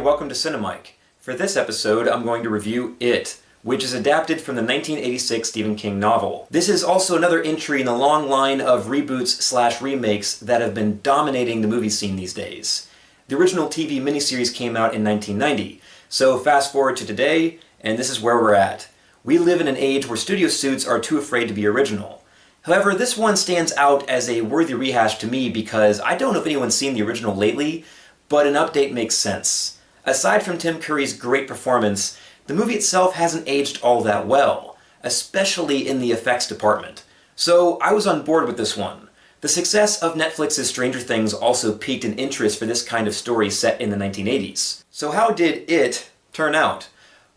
welcome to Cinemike. For this episode, I'm going to review It, which is adapted from the 1986 Stephen King novel. This is also another entry in the long line of reboots/remakes that have been dominating the movie scene these days. The original TV miniseries came out in 1990, so fast forward to today, and this is where we're at. We live in an age where studio suits are too afraid to be original. However, this one stands out as a worthy rehash to me because I don't know if anyone's seen the original lately, but an update makes sense. Aside from Tim Curry's great performance, the movie itself hasn't aged all that well, especially in the effects department. So I was on board with this one. The success of Netflix's Stranger Things also piqued an interest for this kind of story set in the 1980s. So how did It turn out?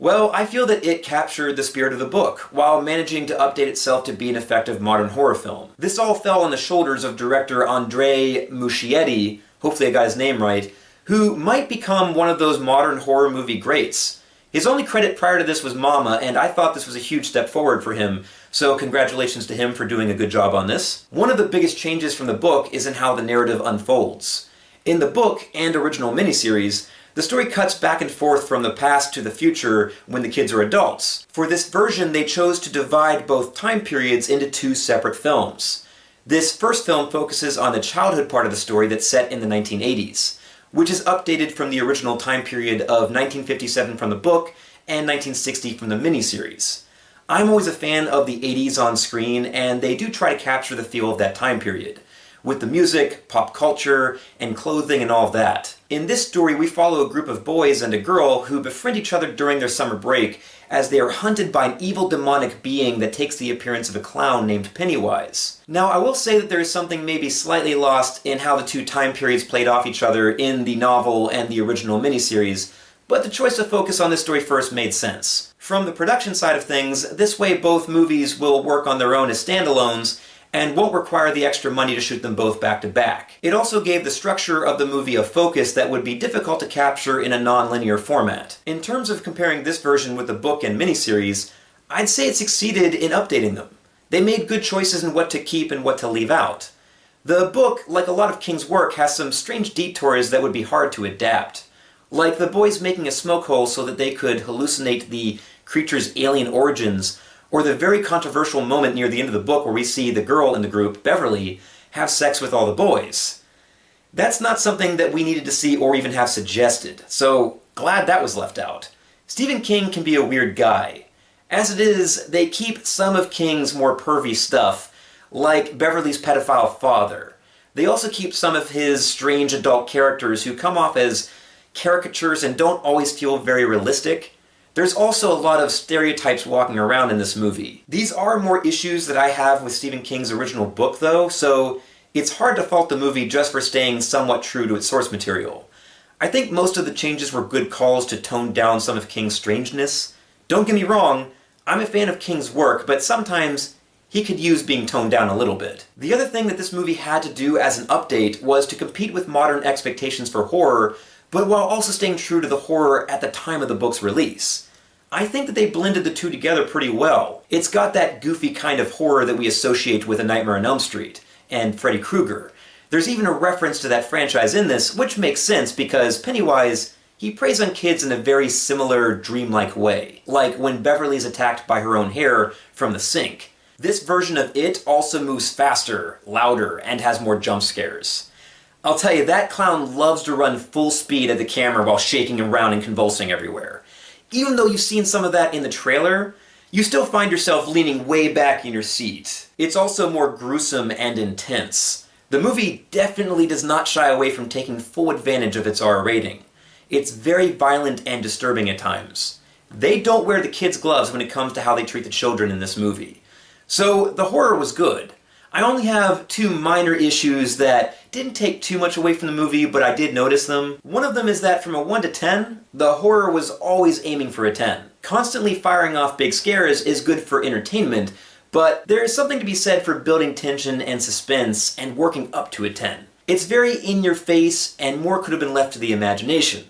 Well, I feel that It captured the spirit of the book, while managing to update itself to be an effective modern horror film. This all fell on the shoulders of director Andrei Muschietti, hopefully I got his name right, who might become one of those modern horror movie greats. His only credit prior to this was Mama, and I thought this was a huge step forward for him, so congratulations to him for doing a good job on this. One of the biggest changes from the book is in how the narrative unfolds. In the book and original miniseries, the story cuts back and forth from the past to the future when the kids are adults. For this version, they chose to divide both time periods into two separate films. This first film focuses on the childhood part of the story that's set in the 1980s, which is updated from the original time period of 1957 from the book and 1960 from the miniseries. I'm always a fan of the 80s on screen, and they do try to capture the feel of that time period, with the music, pop culture, and clothing and all of that. In this story, we follow a group of boys and a girl who befriend each other during their summer break as they are hunted by an evil demonic being that takes the appearance of a clown named Pennywise. Now, I will say that there is something maybe slightly lost in how the two time periods played off each other in the novel and the original miniseries, but the choice to focus on this story first made sense. From the production side of things, this way both movies will work on their own as standalones, and won't require the extra money to shoot them both back to back. It also gave the structure of the movie a focus that would be difficult to capture in a non-linear format. In terms of comparing this version with the book and miniseries, I'd say it succeeded in updating them. They made good choices in what to keep and what to leave out. The book, like a lot of King's work, has some strange detours that would be hard to adapt. Like the boys making a smoke hole so that they could hallucinate the creature's alien origins, or the very controversial moment near the end of the book where we see the girl in the group, Beverly, have sex with all the boys. That's not something that we needed to see or even have suggested, so glad that was left out. Stephen King can be a weird guy. As it is, they keep some of King's more pervy stuff, like Beverly's pedophile father. They also keep some of his strange adult characters who come off as caricatures and don't always feel very realistic. There's also a lot of stereotypes walking around in this movie. These are more issues that I have with Stephen King's original book though, so it's hard to fault the movie just for staying somewhat true to its source material. I think most of the changes were good calls to tone down some of King's strangeness. Don't get me wrong, I'm a fan of King's work, but sometimes he could use being toned down a little bit. The other thing that this movie had to do as an update was to compete with modern expectations for horror, but while also staying true to the horror at the time of the book's release. I think that they blended the two together pretty well. It's got that goofy kind of horror that we associate with A Nightmare on Elm Street and Freddy Krueger. There's even a reference to that franchise in this, which makes sense because Pennywise, he preys on kids in a very similar dreamlike way, like when Beverly's attacked by her own hair from the sink. This version of It also moves faster, louder, and has more jump scares. I'll tell you, that clown loves to run full speed at the camera while shaking around and convulsing everywhere. Even though you've seen some of that in the trailer, you still find yourself leaning way back in your seat. It's also more gruesome and intense. The movie definitely does not shy away from taking full advantage of its R rating. It's very violent and disturbing at times. They don't wear the kids' gloves when it comes to how they treat the children in this movie. So the horror was good. I only have two minor issues that didn't take too much away from the movie, but I did notice them. One of them is that from a 1 to 10, the horror was always aiming for a 10. Constantly firing off big scares is good for entertainment, but there is something to be said for building tension and suspense and working up to a 10. It's very in your face, and more could have been left to the imagination.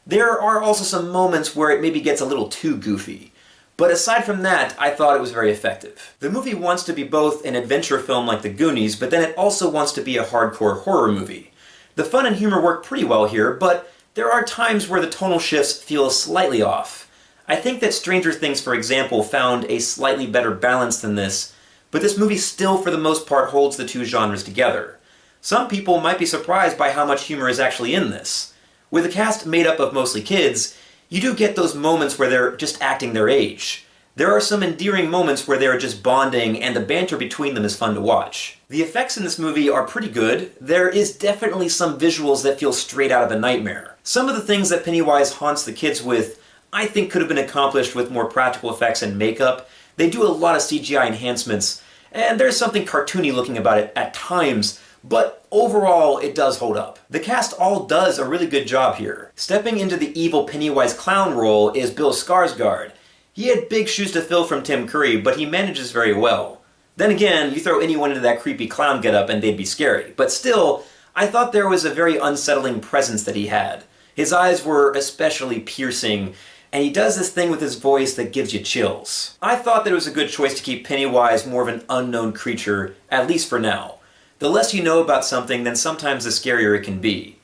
There are also some moments where it maybe gets a little too goofy. But aside from that, I thought it was very effective. The movie wants to be both an adventure film like The Goonies, but then it also wants to be a hardcore horror movie. The fun and humor work pretty well here, but there are times where the tonal shifts feel slightly off. I think that Stranger Things, for example, found a slightly better balance than this, but this movie still, for the most part, holds the two genres together. Some people might be surprised by how much humor is actually in this. With a cast made up of mostly kids, you do get those moments where they're just acting their age. There are some endearing moments where they're just bonding, and the banter between them is fun to watch. The effects in this movie are pretty good. There is definitely some visuals that feel straight out of a nightmare. Some of the things that Pennywise haunts the kids with, I think could have been accomplished with more practical effects and makeup. They do a lot of CGI enhancements, and there's something cartoony looking about it at times, but overall it does hold up. The cast all does a really good job here. Stepping into the evil Pennywise clown role is Bill Skarsgård. He had big shoes to fill from Tim Curry, but he manages very well. Then again, you throw anyone into that creepy clown getup and they'd be scary. But still, I thought there was a very unsettling presence that he had. His eyes were especially piercing, and he does this thing with his voice that gives you chills. I thought that it was a good choice to keep Pennywise more of an unknown creature, at least for now. The less you know about something, then sometimes the scarier it can be.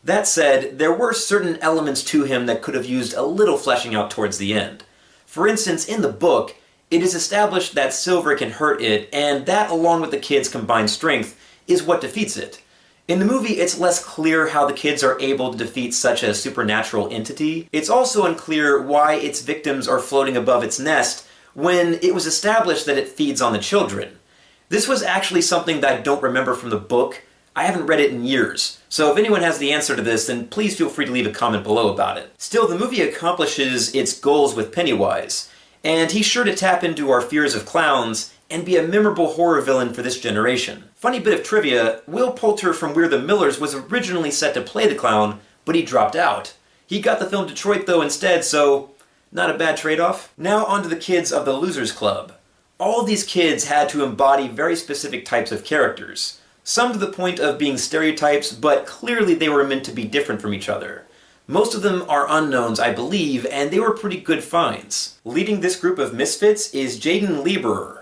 That said, there were certain elements to him that could have used a little fleshing out towards the end. For instance, in the book, it is established that Silver can hurt it, and that, along with the kids' combined strength, is what defeats it. In the movie, it's less clear how the kids are able to defeat such a supernatural entity. It's also unclear why its victims are floating above its nest when it was established that it feeds on the children. This was actually something that I don't remember from the book. I haven't read it in years, so if anyone has the answer to this, then please feel free to leave a comment below about it. Still, the movie accomplishes its goals with Pennywise, and he's sure to tap into our fears of clowns and be a memorable horror villain for this generation. Funny bit of trivia, Will Poulter from We're the Millers was originally set to play the clown, but he dropped out. He got the film Detroit though instead, so not a bad trade-off. Now onto the kids of the Losers Club. All of these kids had to embody very specific types of characters. Some to the point of being stereotypes, but clearly they were meant to be different from each other. Most of them are unknowns, I believe, and they were pretty good finds. Leading this group of misfits is Jaden Lieberer.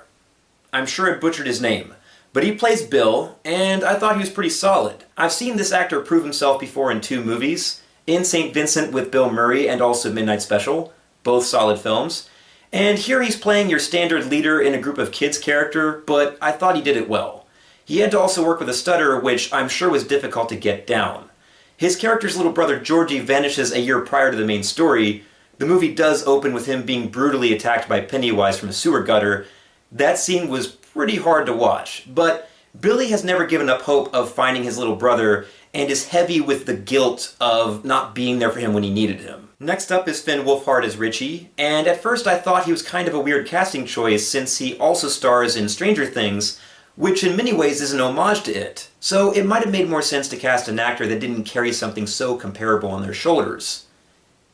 I'm sure I butchered his name, but he plays Bill, and I thought he was pretty solid. I've seen this actor prove himself before in 2 movies, in St. Vincent with Bill Murray and also Midnight Special, both solid films. And here he's playing your standard leader in a group of kids character, but I thought he did it well. He had to also work with a stutter, which I'm sure was difficult to get down. His character's little brother Georgie vanishes a year prior to the main story. The movie does open with him being brutally attacked by Pennywise from a sewer gutter. That scene was pretty hard to watch, but Billy has never given up hope of finding his little brother and is heavy with the guilt of not being there for him when he needed him. Next up is Finn Wolfhard as Richie, and at first I thought he was kind of a weird casting choice since he also stars in Stranger Things, which in many ways is an homage to it. So it might have made more sense to cast an actor that didn't carry something so comparable on their shoulders.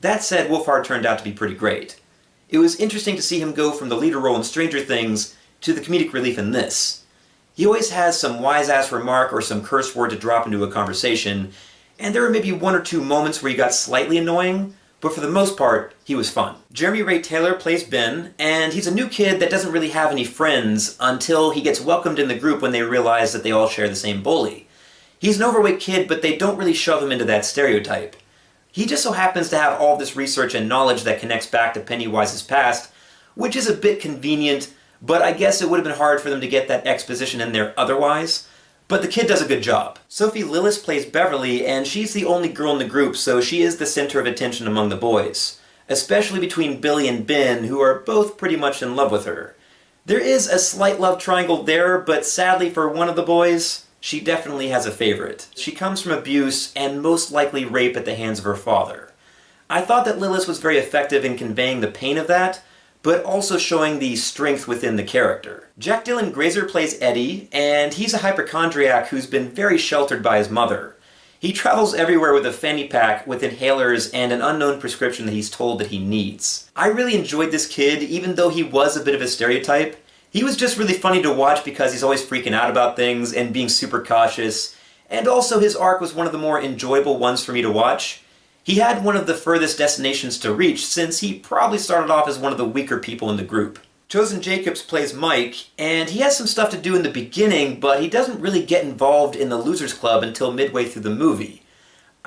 That said, Wolfhard turned out to be pretty great. It was interesting to see him go from the leader role in Stranger Things to the comedic relief in this. He always has some wise-ass remark or some curse word to drop into a conversation, and there were maybe 1 or 2 moments where he got slightly annoying, but for the most part, he was fun. Jeremy Ray Taylor plays Ben, and he's a new kid that doesn't really have any friends until he gets welcomed in the group when they realize that they all share the same bully. He's an overweight kid, but they don't really shove him into that stereotype. He just so happens to have all this research and knowledge that connects back to Pennywise's past, which is a bit convenient, but I guess it would have been hard for them to get that exposition in there otherwise. But the kid does a good job. Sophie Lillis plays Beverly, and she's the only girl in the group, so she is the center of attention among the boys. Especially between Billy and Ben, who are both pretty much in love with her. There is a slight love triangle there, but sadly for one of the boys, she definitely has a favorite. She comes from abuse and most likely rape at the hands of her father. I thought that Lillis was very effective in conveying the pain of that, but also showing the strength within the character. Jack Dylan Grazer plays Eddie, and he's a hypochondriac who's been very sheltered by his mother. He travels everywhere with a fanny pack with inhalers and an unknown prescription that he's told that he needs. I really enjoyed this kid, even though he was a bit of a stereotype. He was just really funny to watch because he's always freaking out about things and being super cautious, and also his arc was one of the more enjoyable ones for me to watch. He had one of the furthest destinations to reach, since he probably started off as one of the weaker people in the group. Chosen Jacobs plays Mike, and he has some stuff to do in the beginning, but he doesn't really get involved in the Losers Club until midway through the movie.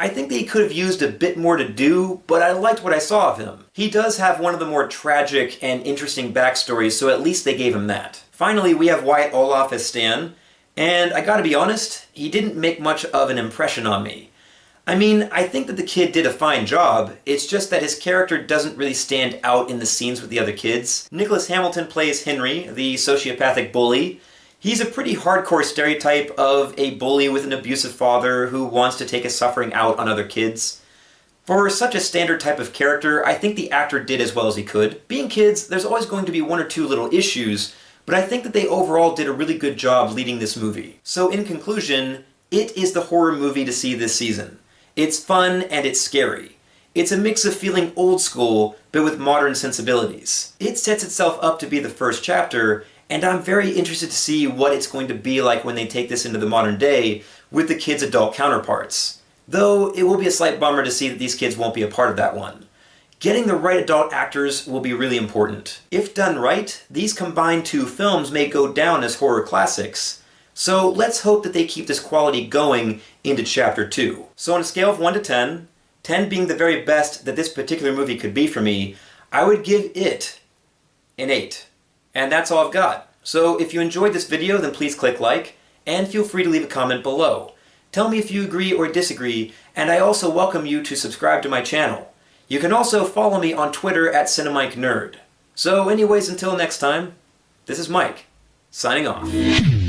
I think that he could have used a bit more to do, but I liked what I saw of him. He does have one of the more tragic and interesting backstories, so at least they gave him that. Finally, we have Wyatt Olaf as Stan, and I gotta be honest, he didn't make much of an impression on me. I mean, I think that the kid did a fine job, it's just that his character doesn't really stand out in the scenes with the other kids. Nicholas Hamilton plays Henry, the sociopathic bully. He's a pretty hardcore stereotype of a bully with an abusive father who wants to take his suffering out on other kids. For such a standard type of character, I think the actor did as well as he could. Being kids, there's always going to be one or two little issues, but I think that they overall did a really good job leading this movie. So in conclusion, it is the horror movie to see this season. It's fun and it's scary. It's a mix of feeling old school, but with modern sensibilities. It sets itself up to be the first chapter, and I'm very interested to see what it's going to be like when they take this into the modern day with the kids' adult counterparts. Though it will be a slight bummer to see that these kids won't be a part of that one. Getting the right adult actors will be really important. If done right, these combined two films may go down as horror classics. So let's hope that they keep this quality going into Chapter 2. So on a scale of 1 to 10, 10 being the very best that this particular movie could be for me, I would give it an 8. And that's all I've got. So if you enjoyed this video, then please click like, and feel free to leave a comment below. Tell me if you agree or disagree, and I also welcome you to subscribe to my channel. You can also follow me on Twitter at CinemaikeNerd. So anyways, until next time, this is Mike, signing off.